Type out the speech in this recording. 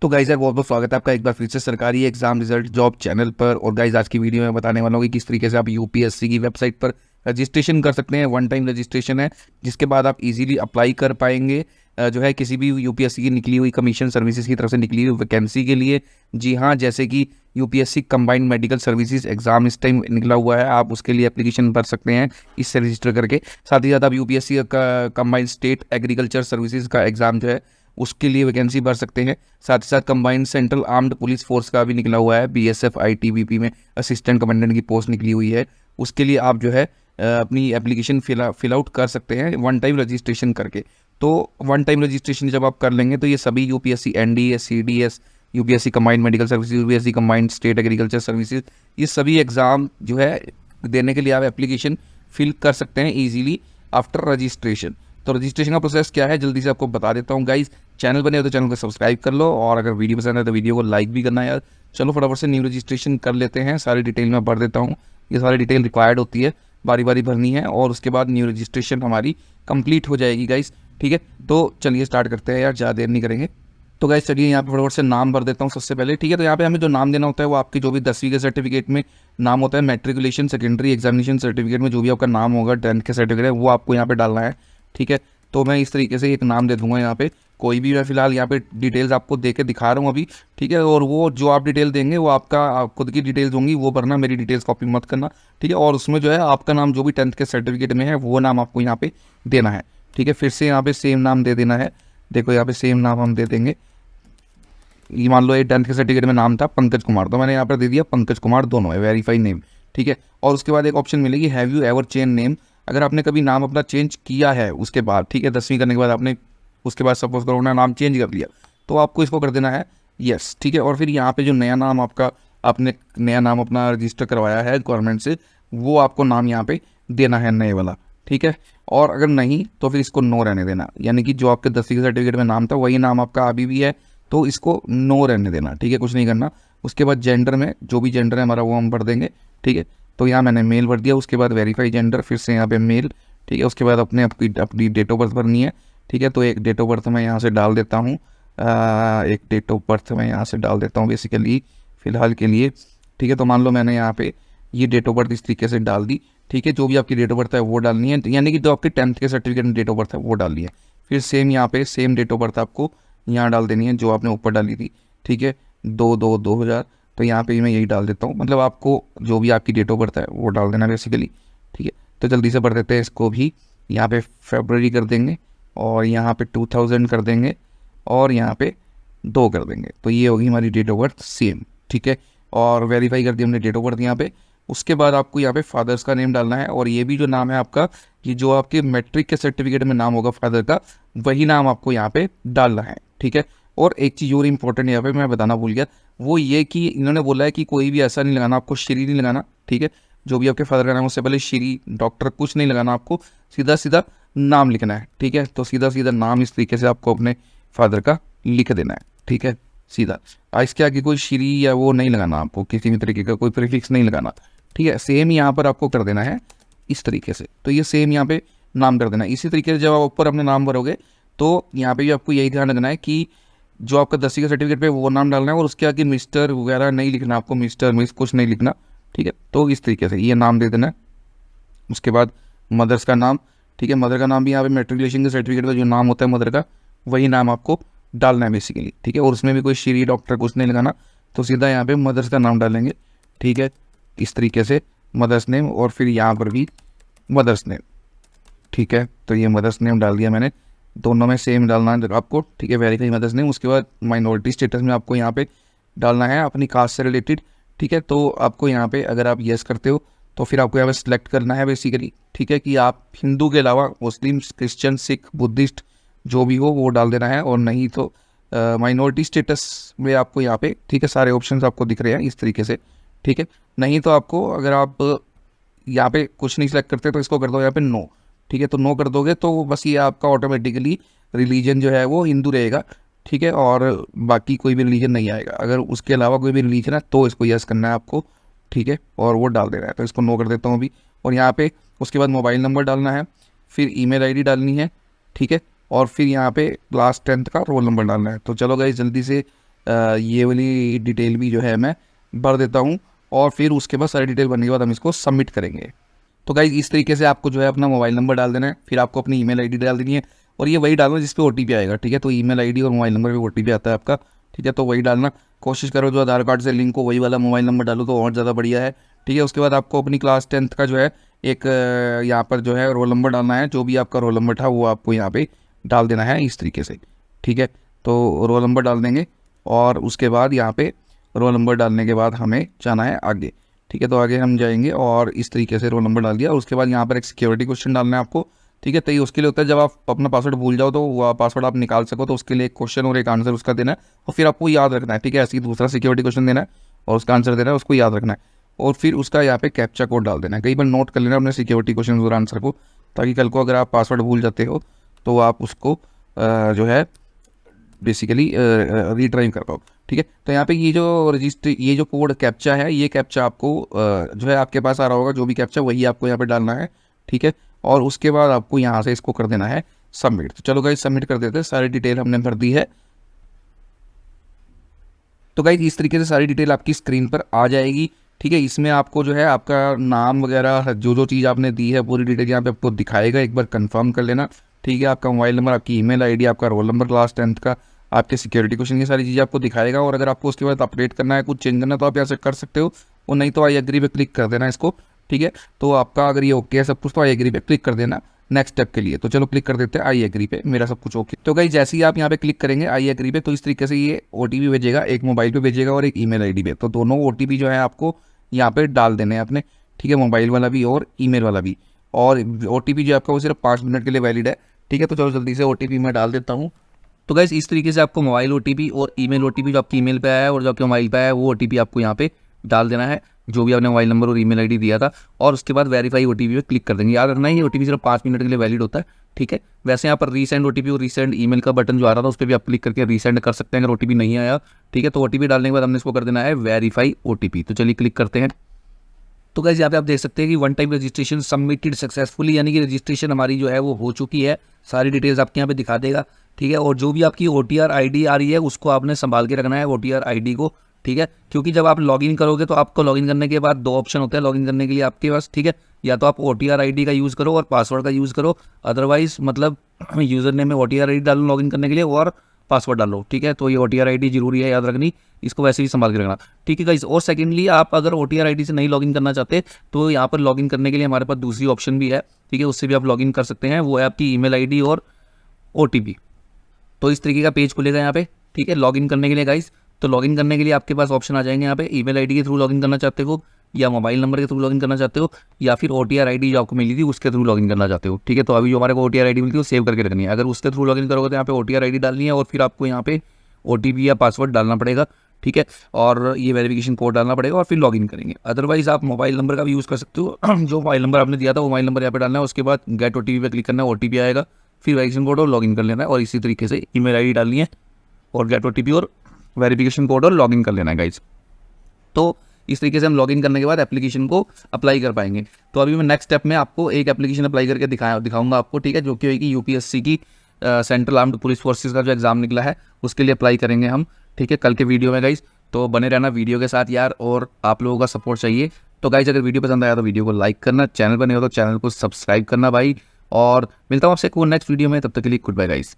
तो गाइज यार बहुत बहुत स्वागत है आपका एक बार फिर से सरकारी एग्जाम रिजल्ट जॉब चैनल पर। और गाइज आज की वीडियो में बताने वाला हूँ कि किस तरीके से आप यूपीएससी की वेबसाइट पर रजिस्ट्रेशन कर सकते हैं। वन टाइम रजिस्ट्रेशन है जिसके बाद आप इजीली अप्लाई कर पाएंगे जो है किसी भी यूपीएससी की निकली हुई कमीशन सर्विसेज की तरफ से निकली हुई वैकेंसी के लिए। जी हाँ, जैसे कि UPSC combined medical services exam इस टाइम निकला हुआ है, आप उसके लिए एप्लीकेशन भर सकते हैं इससे रजिस्टर करके। साथ ही साथ आप यूपीएससी का कंबाइंड स्टेट एग्रीकल्चर सर्विसेज का एग्जाम जो है उसके लिए वैकेंसी भर सकते हैं। साथ ही साथ combined central armed police force का भी निकला हुआ है, बीएसएफ आईटीबीपी में असिस्टेंट कमांडेंट की पोस्ट निकली हुई है, उसके लिए आप जो है अपनी एप्लीकेशन फिल आउट कर सकते हैं वन टाइम रजिस्ट्रेशन करके। तो वन टाइम रजिस्ट्रेशन जब आप कर लेंगे तो ये सभी UPSC NDA CDS, UPSC combined medical services, UPSC combined state agriculture services, ये सभी एग्ज़ाम जो है देने के लिए आप एप्लीकेशन फिल कर सकते हैं ईजिली आफ्टर रजिस्ट्रेशन। तो रजिस्ट्रेशन का प्रोसेस क्या है जल्दी से आपको बता देता हूँ गाइज। चैनल बने हो तो चैनल को सब्सक्राइब कर लो, और अगर वीडियो पसंद है तो वीडियो को लाइक भी करना है यार। चलो फटाफट से न्यू रजिस्ट्रेशन कर लेते हैं। सारी डिटेल मैं भर देता हूँ, ये सारी डिटेल रिक्वायर्ड होती है, बारी बारी भरनी है और उसके बाद न्यू रजिस्ट्रेशन हमारी कंप्लीट हो जाएगी गाइज। ठीक है, तो चलिए स्टार्ट करते हैं यार, ज़्यादा देर नहीं करेंगे। तो गाइस चलिए यहाँ पे फटाफट से नाम भर देता हूँ सबसे पहले। ठीक है, तो यहाँ पे हमें जो नाम देना होता है वो आपकी जो भी 10वीं के सर्टिफिकेट में नाम होता है, मैट्रिकुलेशन सेकेंडरी एग्जामिनेशन सर्टिफिकेट में जो भी आपका नाम होगा 10th के सर्टिफिकेट है वो आपको यहाँ पे डालना है। ठीक है, तो मैं इस तरीके से एक नाम दे दूंगा यहाँ पे, कोई भी मैं फिलहाल यहाँ पे डिटेल्स आपको दे के दिखा रहा हूँ अभी। ठीक है, और वो जो आप डिटेल देंगे वो आपका खुद की डिटेल्स होंगी, वो भरना, मेरी डिटेल्स कॉपी मत करना। ठीक है, और उसमें जो है आपका नाम जो भी 10th के सर्टिफिकेट में है वो नाम आपको यहाँ पे देना है। ठीक है, फिर से यहाँ पे सेम नाम दे देना है। देखो यहाँ पे सेम नाम हम दे देंगे। ये मान लो ये 10th के सर्टिफिकेट में नाम था पंकज कुमार, तो मैंने यहाँ पर दे दिया पंकज कुमार, दोनों है वेरीफाई नेम। ठीक है, और उसके बाद एक ऑप्शन मिलेगी have you ever change name, अगर आपने कभी नाम अपना चेंज किया है उसके बाद। ठीक है, 10वीं करने के बाद आपने उसके बाद सपोज करो ना नाम चेंज कर लिया तो आपको इसको कर देना है यस। ठीक है, और फिर यहाँ पे जो नया नाम आपका, आपने नया नाम अपना रजिस्टर करवाया है गवर्नमेंट से, वो आपको नाम यहाँ पे देना है नए वाला। ठीक है, और अगर नहीं तो फिर इसको नो रहने देना, यानी कि जो आपके 10वीं के सर्टिफिकेट में नाम था वही नाम आपका अभी भी है तो इसको नो रहने देना। ठीक है, कुछ नहीं करना। उसके बाद जेंडर में जो भी जेंडर है हमारा वो हम भर देंगे। ठीक है, तो यहाँ मैंने मेल भर दिया, उसके बाद वेरीफाई जेंडर, फिर से यहाँ पे मेल। ठीक है, उसके बाद अपनी डेट ऑफ बर्थ भरनी है। ठीक है, तो एक डेट ऑफ बर्थ मैं यहाँ से डाल देता हूँ, एक डेट ऑफ बर्थ मैं यहाँ से डाल देता हूँ बेसिकली फ़िलहाल के लिए। ठीक है, तो मान लो मैंने यहाँ पे ये डेट ऑफ बर्थ इस तरीके से डाल दी। ठीक है, जो भी आपकी डेट ऑफ बर्थ है वो डालनी है, यानी कि जो आपके 10th के सर्टिफिकेट में डेट ऑफ बर्थ है वो डालनी है। फिर सेम यहाँ पे सेम डेट ऑफ बर्थ आपको यहाँ डाल देनी है जो आपने ऊपर डाली थी। ठीक है, 2/2/2000, तो यहाँ पे मैं यही डाल देता हूँ, मतलब आपको जो भी आपकी डेट ऑफ बर्थ है वो डाल देना बेसिकली। ठीक है, तो जल्दी से भर देते हैं इसको भी। यहाँ पे फरवरी कर देंगे और यहाँ पे 2000 कर देंगे और यहाँ पे 2 कर देंगे, तो ये होगी हमारी डेट ऑफ बर्थ सेम। ठीक है, और वेरीफाई कर दिया हमने डेट ऑफ बर्थ यहाँ पे। उसके बाद आपको यहाँ पे फादर्स का नेम डालना है, और ये भी जो नाम है आपका, ये जो आपके मैट्रिक के सर्टिफिकेट में नाम होगा फादर का, वही नाम आपको यहाँ पे डालना है। ठीक है, और एक चीज़ और इम्पोर्टेंट यहाँ पे मैं बताना भूल गया, वो ये कि इन्होंने बोला है कि कोई भी ऐसा नहीं लगाना आपको, श्री नहीं लगाना। ठीक है, जो भी आपके फादर का नाम है उससे पहले श्री डॉक्टर कुछ नहीं लगाना, आपको सीधा सीधा नाम लिखना है। ठीक है, तो सीधा सीधा नाम इस तरीके से आपको अपने फादर का लिख देना है। ठीक है, सीधा इसके आगे कोई श्री या वो नहीं लगाना, आपको किसी भी तरीके का कोई प्रीफिक्स नहीं लगाना। ठीक है, सेम यहाँ पर आपको कर देना है इस तरीके से, तो ये सेम यहाँ पे नाम कर देना है। इसी तरीके से जब आप ऊपर अपने नाम भरोगे तो यहाँ पे भी आपको यही ध्यान रखना है कि जो आपका 10वीं का सर्टिफिकेट पे वो नाम डालना है, और उसके आगे मिस्टर वगैरह नहीं लिखना, आपको मिस्टर मिस कुछ नहीं लिखना। ठीक है, तो इस तरीके से ये नाम दे देना है। उसके बाद मदर्स का नाम। ठीक है, मदर का नाम भी यहाँ पे मेट्रिकुलेशन के सर्टिफिकेट का जो नाम होता है मदर का, वही नाम आपको डालना है बेसिकली। ठीक है, और उसमें भी कोई श्री डॉक्टर कुछ नहीं लगाना, तो सीधा यहाँ पे मदर्स का नाम डालेंगे। ठीक है, इस तरीके से मदर्स नेम, और फिर यहाँ पर भी मदर्स नेम। ठीक है, तो ये मदर्स नेम डाल दिया मैंने, दोनों में सेम डालना है आपको। ठीक है, वेरीफाई मदर्स नेम। उसके बाद माइनॉरिटी स्टेटस में आपको यहाँ पे डालना है अपनी कास्ट से रिलेटेड। ठीक है, तो आपको यहाँ पे अगर आप येस करते हो तो फिर आपको यहाँ पे सिलेक्ट करना है बेसिकली। ठीक है, कि आप हिंदू के अलावा मुस्लिम, क्रिश्चियन, सिख, बुद्धिस्ट जो भी हो वो डाल देना है, और नहीं तो माइनॉरिटी स्टेटस में आपको यहाँ पे, ठीक है, सारे ऑप्शंस आपको दिख रहे हैं इस तरीके से। ठीक है, नहीं तो आपको अगर आप यहाँ पे कुछ नहीं सिलेक्ट करते तो इसको कर दो यहाँ पे नो। ठीक है, तो नो कर दोगे तो बस ये आपका ऑटोमेटिकली रिलीजन जो है वो हिंदू रहेगा। ठीक है, और बाकी कोई भी रिलीजन नहीं आएगा, अगर उसके अलावा कोई भी रिलीजन है तो इसको यस करना है आपको। ठीक है, और वो डाल देना है, तो इसको नो कर देता हूँ अभी। और यहाँ पे उसके बाद मोबाइल नंबर डालना है, फिर ईमेल आईडी डालनी है। ठीक है, और फिर यहाँ पे क्लास 10th का रोल नंबर डालना है। तो चलो गाइस जल्दी से ये वाली डिटेल भी जो है मैं भर देता हूँ, और फिर उसके बाद सारी डिटेल भरने के बाद हम इसको सबमिट करेंगे। तो गाइज इस तरीके से आपको जो है अपना मोबाइल नंबर डाल देना है, फिर आपको अपनी ईमेल आईडी डाल देनी है, और ये वही डालना जिस पे ओटीपी आएगा, ठीक है। तो ईमेल आईडी और मोबाइल नंबर पे ओटीपी आता है आपका, ठीक है। तो वही डालना, कोशिश करो जो आधार कार्ड से लिंक हो वही वाला मोबाइल नंबर डालो तो और ज़्यादा बढ़िया है, ठीक है। उसके बाद आपको अपनी क्लास 10th का जो है एक यहाँ पर जो है रोल नंबर डालना है, जो भी आपका रोल नंबर था वो आपको यहाँ पे डाल देना है इस तरीके से, ठीक है। तो रोल नंबर डाल देंगे, और उसके बाद यहाँ पे रोल नंबर डालने के बाद हमें जाना है आगे, ठीक है। तो आगे हम जाएंगे और इस तरीके से रोल नंबर डाल दिया, और उसके बाद यहाँ पर एक सिक्योरिटी क्वेश्चन डालना है आपको, ठीक है। तो ये उसके लिए होता है जब आप अपना पासवर्ड भूल जाओ तो वो पासवर्ड आप निकाल सको, तो उसके लिए एक क्वेश्चन और एक आंसर उसका देना है, और फिर आपको याद रखना है, ठीक है। ऐसे ही दूसरा सिक्योरिटी क्वेश्चन देना है और उसका आंसर देना है, उसको याद रखना है, और फिर उसका यहाँ पे कैप्चा कोड डाल देना है। कई बार नोट कर लेना अपने सिक्योरिटी क्वेश्चन और आंसर को, ताकि कल को अगर आप पासवर्ड भूल जाते हो तो आप उसको जो है बेसिकली रीट्राई कर पाओ, ठीक है। तो यहाँ पे ये जो कोड कैप्चा है, ये कैप्चा आपको जो है आपके पास आ रहा होगा, जो भी कैप्चा वही आपको यहाँ पे डालना है, ठीक है। और उसके बाद आपको यहाँ से इसको कर देना है सबमिट। तो चलो गाइस सबमिट कर देते हैं, सारी डिटेल हमने भर दी है। तो गाइस इस तरीके से सारी डिटेल आपकी स्क्रीन पर आ जाएगी, ठीक है। इसमें आपको जो है आपका नाम वगैरह जो जो चीज़ आपने दी है पूरी डिटेल यहाँ पे आपको दिखाएगा, एक बार कंफर्म कर लेना, ठीक है। आपका मोबाइल नंबर, आपकी ईमेल आईडी, आपका रोल नंबर क्लास 10th का, आपके सिक्योरिटी क्वेश्चन, ये सारी चीज़ें आपको दिखाएगा। और अगर आपको उसके बाद अपडेट करना है, कुछ चेंज करना है तो आप यहाँ से कर सकते हो, और नहीं तो आई एग्री पे क्लिक कर देना इसको, ठीक है। तो आपका अगर ये ओके है सब कुछ तो आई एग्री पे क्लिक कर देना नेक्स्ट स्टेप के लिए। तो चलो क्लिक कर देते हैं आई एग्री पे, मेरा सब कुछ ओके। तो गाइस जैसे ही आप यहाँ पे क्लिक करेंगे आई एग्री पे, तो इस तरीके से ये ओटीपी भेजेगा, एक मोबाइल पे भेजेगा और एक ईमेल आईडी पे। तो दोनों ओटीपी जो है आपको यहाँ पे डाल देने हैं अपने, ठीक है, मोबाइल वाला भी और ईमेल वाला भी। और ओटीपी जो आपका वो सिर्फ 5 मिनट के लिए वैलिड है, ठीक है। तो चलो जल्दी से ओटीपी मैं डाल देता हूँ। तो गाइस इस तरीके से आपको मोबाइल ओटीपी और ईमेल ओटीपी जो आपकी ईमेल पे आया है और जो आपके मोबाइल पे आया है वो ओटीपी आपको यहाँ पे डाल देना है, जो भी आपने मोबाइल नंबर और ईमेल आईडी दिया था, और उसके बाद वेरीफाई ओटीपी पे क्लिक कर देंगे। याद रखना है ये ओटीपी सिर्फ 5 मिनट के लिए वैलिड होता है, ठीक है। वैसे यहाँ पर रीसेंड ओटीपी और रीसेंड ईमेल का बटन जो आ रहा था उस पर भी आप क्लिक करके रीसेंड कर सकते हैं अगर ओटीपी नहीं आया, ठीक है। तो ओटीपी डालने के बाद हमने इसको कर देना है वेरीफाई ओटीपी। तो चलिए क्लिक करते हैं। तो गाइस यहाँ पे आप देख सकते हैं कि one time registration submitted successfully, यानी कि रजिस्ट्रेशन हमारी जो है वो हो चुकी है। सारी डिटेल्स आपके यहाँ पे दिखा देगा, ठीक है। और जो भी आपकी OTR आईडी आ रही है उसको आपने संभाल के रखना है, OTR आईडी को, ठीक है। क्योंकि जब आप लॉगिन करोगे तो आपको लॉगिन करने के बाद 2 ऑप्शन होते हैं लॉगिन करने के लिए आपके पास, ठीक है। या तो आप OTR आईडी का यूज़ करो और पासवर्ड का यूज़ करो, अदरवाइज मतलब यूज़र नेम में OTR आईडी डालो लॉगिन करने के लिए और पासवर्ड डालो, ठीक है। तो ये OTR आईडी जरूरी है याद रखनी, इसको वैसे भी संभाल के रखना, ठीक है गाइस। और सेकेंडली आप अगर OTR आईडी से नहीं लॉगिन करना चाहते तो यहाँ पर लॉगिन करने के लिए हमारे पास दूसरी ऑप्शन भी है, ठीक है। उससे भी आप लॉगिन कर सकते हैं, वो है आपकी ईमेल आईडी और OTP। तो इस तरीके का पेज खुलेगा यहाँ पे, ठीक है, लॉगिन करने के लिए गाइस। तो लॉगिन करने के लिए आपके पास ऑप्शन आ जाएंगे यहाँ पे, ईमेल आईडी के थ्रू लॉगिन करना चाहते हो या मोबाइल नंबर के थ्रू लॉगिन करना चाहते हो, या फिर OTR आईडी जो आपको मिली थी उसके थ्रू लॉगिन करना चाहते हो, ठीक है। तो अभी जो हमारे को OTR आईडी मिलती है वो सेव करके रखनी है। अगर उसके थ्रू लॉगिन करोगे तो यहाँ पे OTR आईडी डालनी है और फिर आपको यहाँ पे OTP या पासवर्ड डालना पड़ेगा, ठीक है। और ये वेरिफिकेशन कोड डालना पड़ेगा और फिर लॉगिन करेंगे। अदरवाइज आप मोबाइल नंबर का भी यूज़ कर सकते हो जो मोबाइल नंबर आपने दिया था वो मोबाइल नंबर यहाँ पे डालना है, उसके बाद गेट OTP पे क्लिक करना है, OTP आएगा, फिर वेरिफिकेशन कोड और लॉगिन कर लेना है। और इसी तरीके से ईमेल आईडी डालनी है और गेट OTP और वेरिफिकेशन कोड और लॉगिन कर लेना है गाइज। तो इस तरीके से हम लॉगिन करने के बाद एप्लीकेशन को अप्लाई कर पाएंगे। तो अभी मैं नेक्स्ट स्टेप में आपको एक एप्लीकेशन अप्लाई करके दिखाऊंगा आपको, ठीक है, जो कि होगी UPSC की सेंट्रल आर्म्ड पुलिस फोर्सेस का जो एग्जाम निकला है उसके लिए अप्लाई करेंगे हम, ठीक है, कल के वीडियो में गाइज। तो बने रहना वीडियो के साथ यार, और आप लोगों का सपोर्ट चाहिए। तो गाइज अगर वीडियो पसंद आया तो वीडियो को लाइक करना, चैनल पर नहीं हो तो चैनल को सब्सक्राइब करना भाई, और मिलता हूँ आपसे नेक्स्ट वीडियो में, तब तक के लिए गुड बाय गाइज।